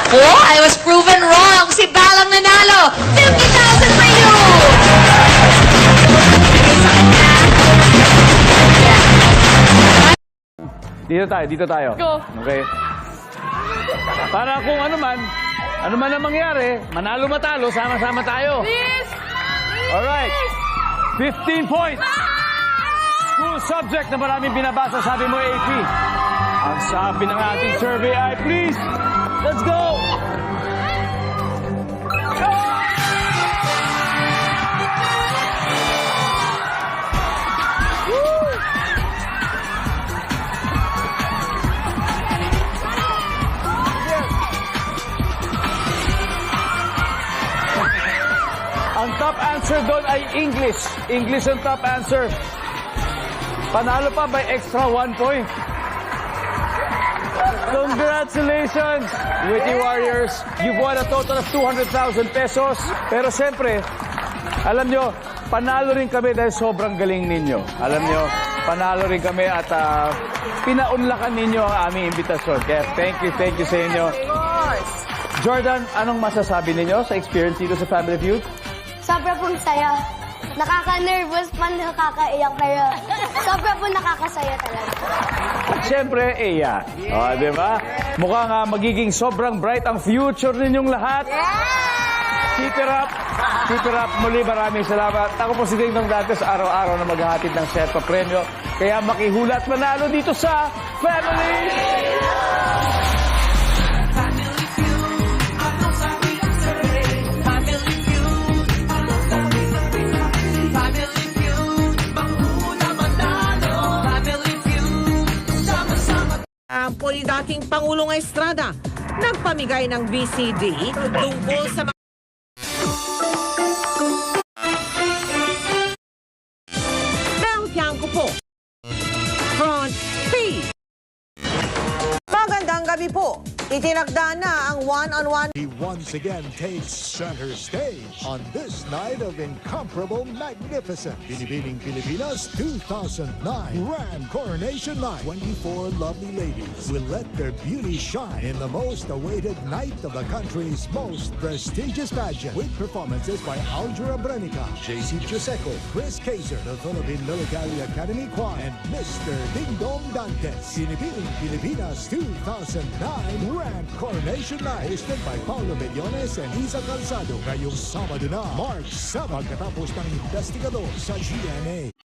Naku, I was proven wrong. Si Balang nanalo. 50,000 for you! Dito tayo. Go. Okay. Para kung ano man ang mangyari, manalo matalo, sama-sama tayo. Please! Alright. 15 points. School subject na maraming binabasa, sabi mo AP. Ang sabi ng ating survey ay, please, let's go! Ang top answer doon ay English. English ang top answer. Panalo pa by extra 1 point. Congratulations, Witty Warriors. You've won a total of 200,000 pesos. Pero siyempre, alam nyo, panalo rin kami dahil sobrang galing ninyo. Alam nyo, panalo rin kami at pinaunlakan ninyo ang aming imbitasyon. Kaya thank you sa inyo. Jordan, anong masasabi ninyo sa experience dito sa Family Feud? Sobra pong saya. Nakaka-nervous pa, nakakaiyak, pero sobra pong nakakasaya talaga. At syempre, Eya. O, di ba? Mukhang magiging sobrang bright ang future ninyong lahat. Keep it up. Keep it up. Muli, maraming salamat. Ako po si Ding Dong Dantes, araw-araw na maghahatid ng set pa premyo. Kaya makihulat manalo dito sa Family! Sampo ni dating Pangulong Estrada, nagpamigay ng BCD tungkol sa mga Mel Tiangco po. Front Page. Magandang gabi po. Itinakda na ang one-on-one. He once again takes center stage on this night of incomparable magnificence. Binibining Pilipinas 2009 Grand Coronation Night. 24 lovely ladies will let their beauty shine in the most awaited night of the country's most prestigious pageant, with performances by Aldra Brenica, JC Giuseco, Chris Kaiser, the Philippine Military Academy Choir, and Mr. Ding Dong Dantes. Binibining Pilipinas 2009 Grand Coronation Night, hosted by Paulo Bellones and Isa Calzado. Ngayong Sabado na, March 7, pagkatapos ng investigador sa GMA.